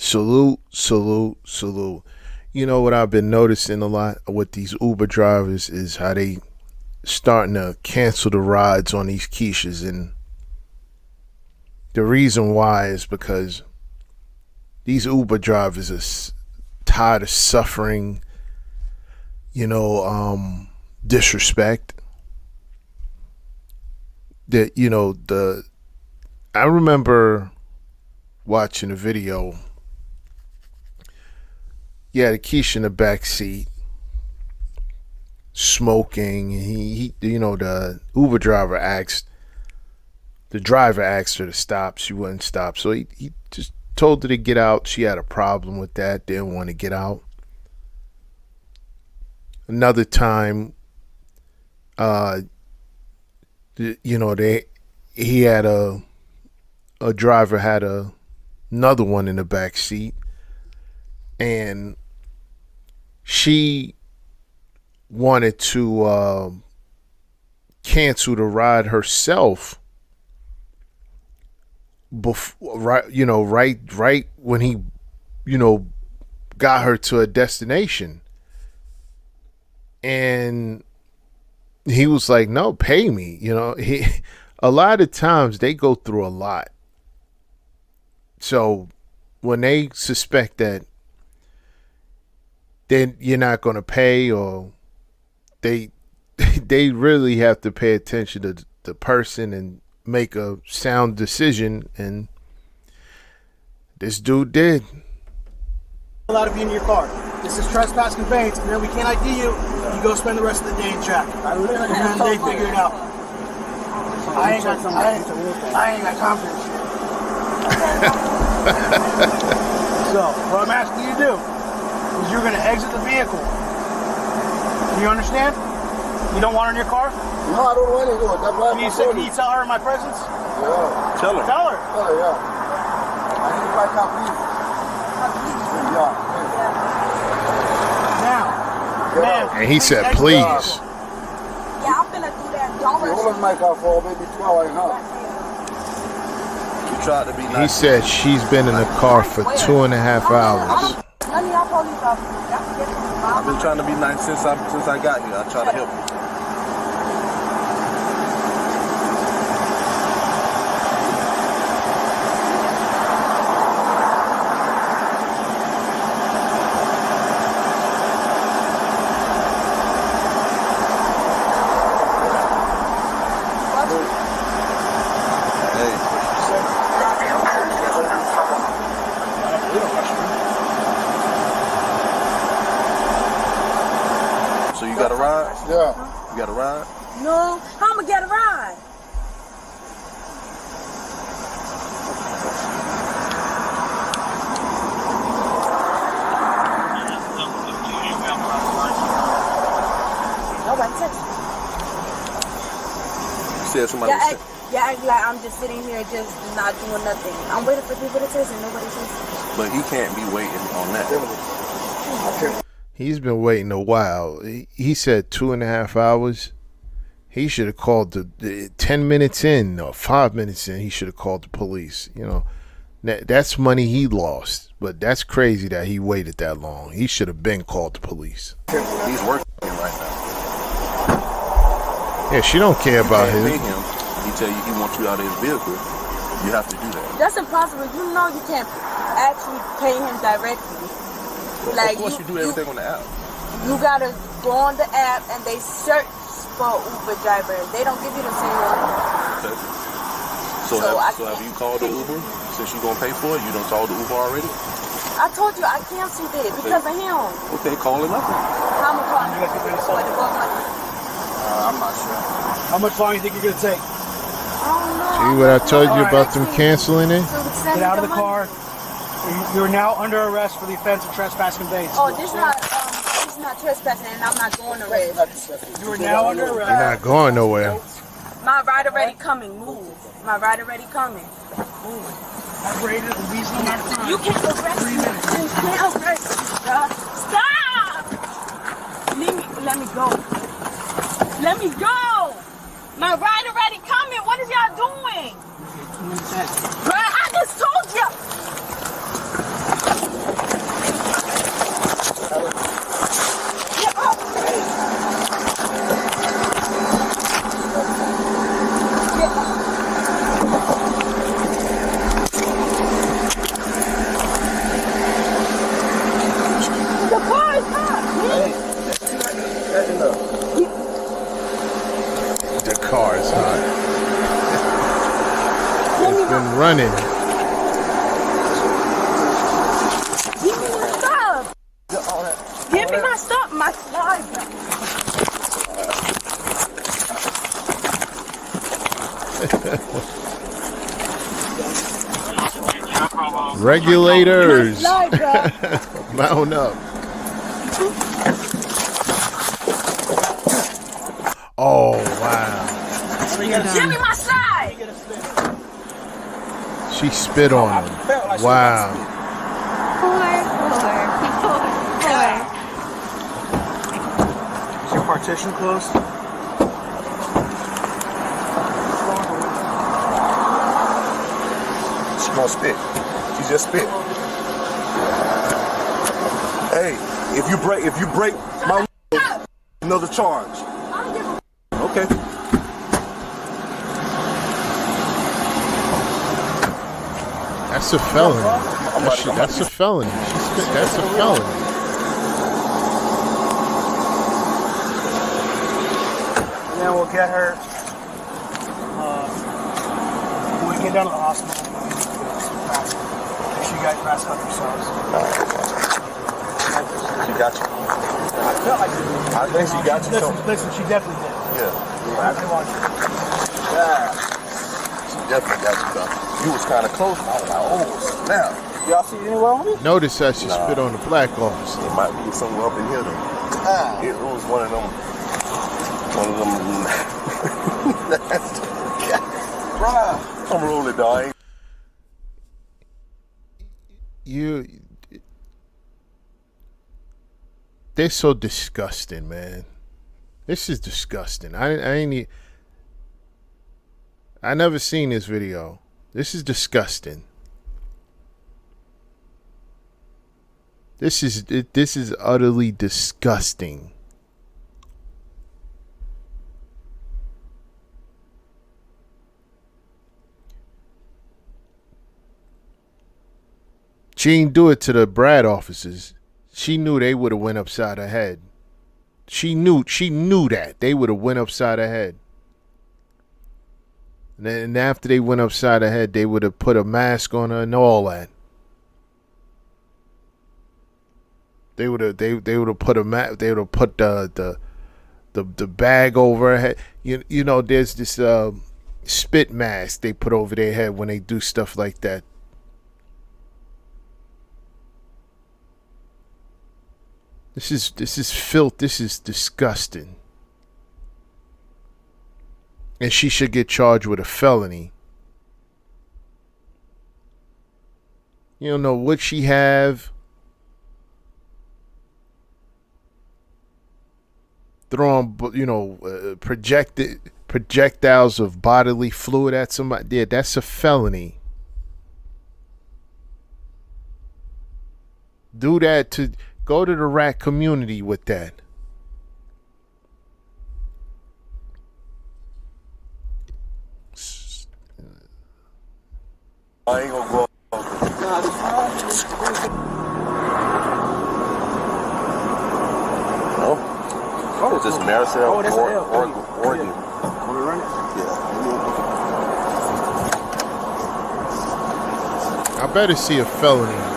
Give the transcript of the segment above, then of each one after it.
Salute, salute, salute. You know what I've been noticing a lot with these Uber drivers is how they starting to cancel the rides on these quiches, and the reason why is because these Uber drivers are tired of suffering, disrespect. That the I remember watching a video. Yeah, the quiche in the back seat, smoking. He the Uber driver asked her to stop. She wouldn't stop, so he just told her to get out. She had a problem with that. Didn't want to get out. Another time, he had a driver had another one in the back seat, and she wanted to cancel the ride herself before, right when he got her to a destination, and he was like, no, pay me. A lot of times they go through a lot, so when they suspect that then you're not going to pay, or they really have to pay attention to the person and make a sound decision, and this dude did. Allowed to be in your car. This is trespass conveyance, and then we can't ID you. You go spend the rest of the day in check. And then they figure it out. I ain't got confidence. So, what I'm asking you to do is you're going to exit the vehicle. Do you understand? You don't want her in your car? No, I don't want to do it. That's why Can you tell her in my presence? Yeah. Tell her. Tell her, yeah. I need to buy car, please. Yeah. Now, and he said, please. Yeah, I'm gonna do that. Don't You hold my car for maybe 2 hours now. You tried to be nice. He said she's been in the car for 2.5 hours. None of y'all police officers. Y'all can get some I've been trying to be nice since I got here. I try to help you. So you got a ride? Yeah. You got a ride? No, how I'ma get a ride? Nobody touched me. You said somebody was sick. Yeah, act like I'm just sitting here just not doing nothing. I'm waiting for people to test and nobody says. But he can't be waiting on that. He's been waiting a while. He said 2.5 hours. He should have called the 10 minutes in or 5 minutes in. He should have called the police. That's money he lost. But that's crazy that he waited that long. He should have been called the police. He's working right now. Yeah, she don't care about Pay him. him. He tell you he wants you out of his vehicle. You have to do that. That's impossible. You know you can't actually pay him directly. Of course you do everything on the app. You gotta go on the app and they search for Uber drivers. They don't give you the serial number. Okay. So have you called the Uber? Since you're gonna pay for it, you done called the Uber already? I told you I canceled it because of him. Okay, call him up. How much longer? I'm not sure. how much longer do you think you're going to take? See what I told you about them canceling it? Get out of the car. You're now under arrest for the offense of trespass conveyance. Oh, this is not trespassing, and I'm not going to arrest. You are now under arrest. You're not going nowhere. My ride already coming. Move. My ride already coming. Move. I've raided the least amount of time. You can't arrest me. You can't arrest me. Stop! Let me go. Let me go. My ride already coming. What is y'all doing? Bro, I just told you. running. Give me my stuff. Give me my stuff. My slide. Regulators. My slide, bro. Mount up. Oh, wow. Give me my slide. She spit on him. Wow. Is your partition closed? She gonna spit. She just spit. Hey, if you break my another charge. Okay. That's a felony. That's a felony. That's a felony. And then we'll get her. When we get down to the hospital, make sure you guys mask up yourselves. She got you. I felt like she did. I think she got you. Listen, she definitely did. Yeah. I really want you. Yeah. She definitely got you, though. You was kind of close. I was like, oh, snap. Y'all see anywhere on me? Notice that she spit on the black officer. It might be somewhere up in here, though. It was one of them. Bruh. I'm rolling, dog. They're so disgusting, man. This is disgusting. I never seen this video. This is disgusting. This is utterly disgusting. She didn't do it to the Brad officers. She knew they would have went upside her head. She knew that they would have went upside her head. And then after they went upside her head, they would have put a mask on her and all that. They would have put the bag over her head. You know, there's this spit mask they put over their head when they do stuff like that. This is filth. This is disgusting. And she should get charged with a felony. You don't know what she have. Throwing, projectiles of bodily fluid at somebody. Yeah, that's a felony. Do that to go to the rat community with that. I ain't gonna go. No? Oh, is this Maricel Oh, that's an L. Oregon? Want to run it? Yeah. I better see a felony.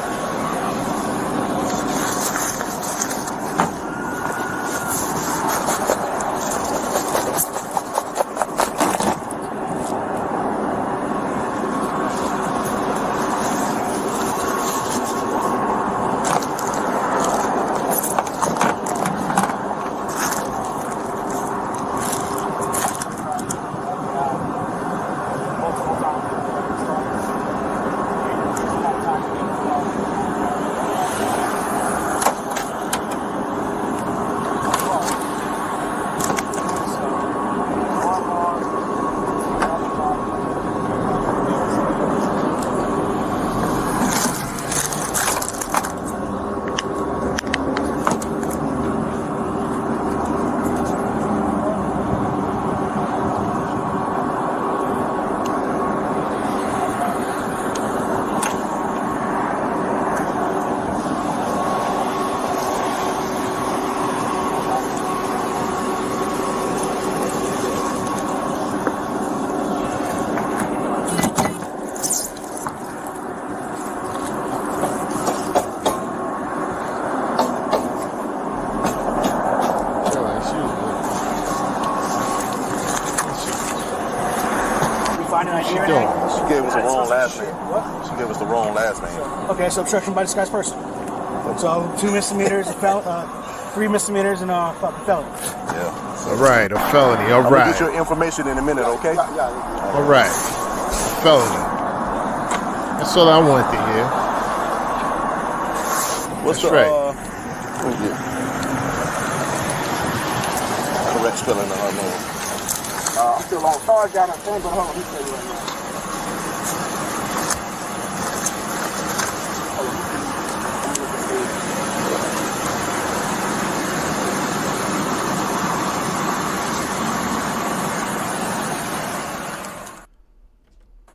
us the wrong last name. What? She gave us the wrong last name. Okay, so obstruction by disguised person. So 2 misdemeanors, 3 misdemeanors, and a fucking felony. Yeah. All right, a felony. All I'm right. gonna get your information in a minute, okay? All right. Felony. That's all I want to hear. What's That's the, right. correct spelling of her name? I'm still on charge down that thing, but hold on, he's saying right now.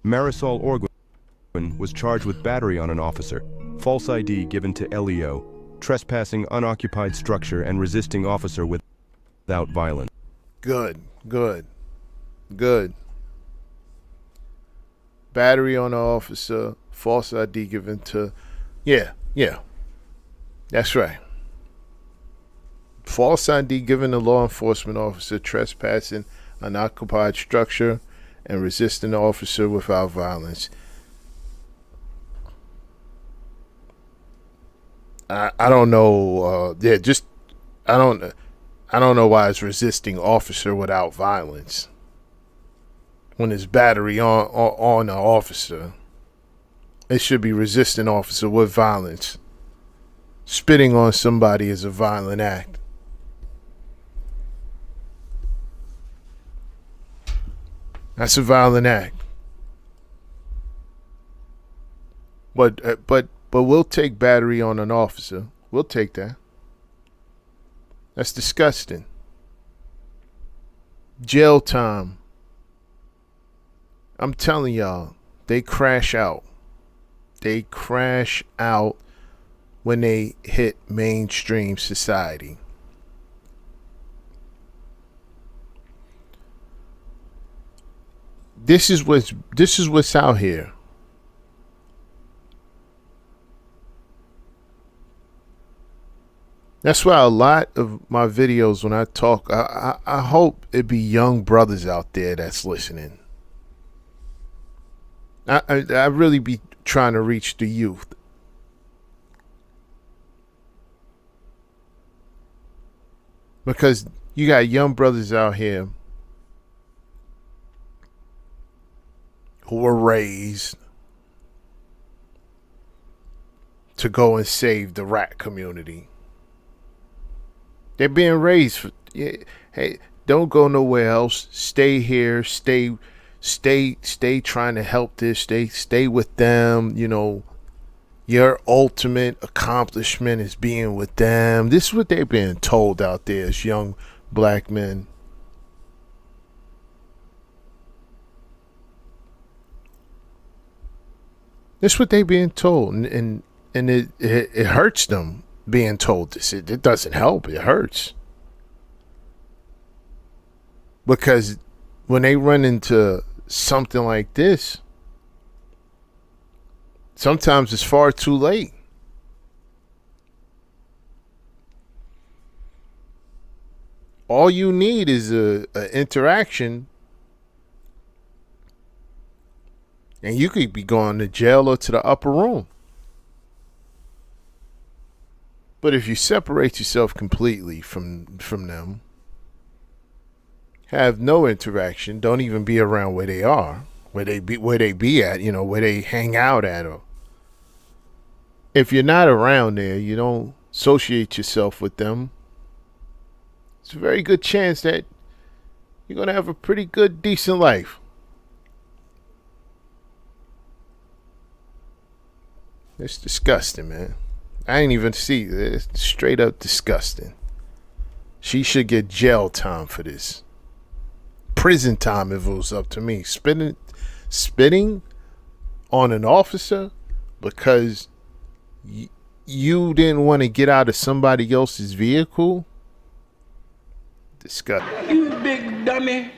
Marisol Orguin was charged with battery on an officer, false ID given to LEO, trespassing unoccupied structure, and resisting officer without violence. Good, good, good. Battery on the officer, false ID given to... Yeah. That's right. False ID given to law enforcement officer, trespassing unoccupied structure, and resisting the officer without violence. I don't know. I don't know why it's resisting officer without violence when it's battery on the officer. It should be resisting officer with violence. Spitting on somebody is a violent act. That's a violent act. But we'll take battery on an officer. We'll take that. That's disgusting. Jail time. I'm telling y'all, they crash out. They crash out when they hit mainstream society. This is what's out here. That's why a lot of my videos when I talk, I hope it be young brothers out there that's listening. I really be trying to reach the youth. Because you got young brothers out here who were raised to go and save the rat community. They're being raised for, hey, don't go nowhere else. Stay here. Stay trying to help this. Stay with them. You know, your ultimate accomplishment is being with them. This is what they're being told out there as young black men. This is what they're being told, and it hurts them being told this. It doesn't help. It hurts. Because when they run into something like this, sometimes it's far too late. All you need is a interaction, and you could be going to jail or to the upper room. But if you separate yourself completely from them, have no interaction, don't even be around where they are, where they be at, you know, where they hang out at, or if you're not around there, you don't associate yourself with them, it's a very good chance that you're going to have a pretty good, decent life. It's disgusting, man. I ain't even see it. It's straight up disgusting. She should get jail time for this. Prison time if it was up to me. Spitting on an officer because you didn't want to get out of somebody else's vehicle. Disgusting. You big dummy.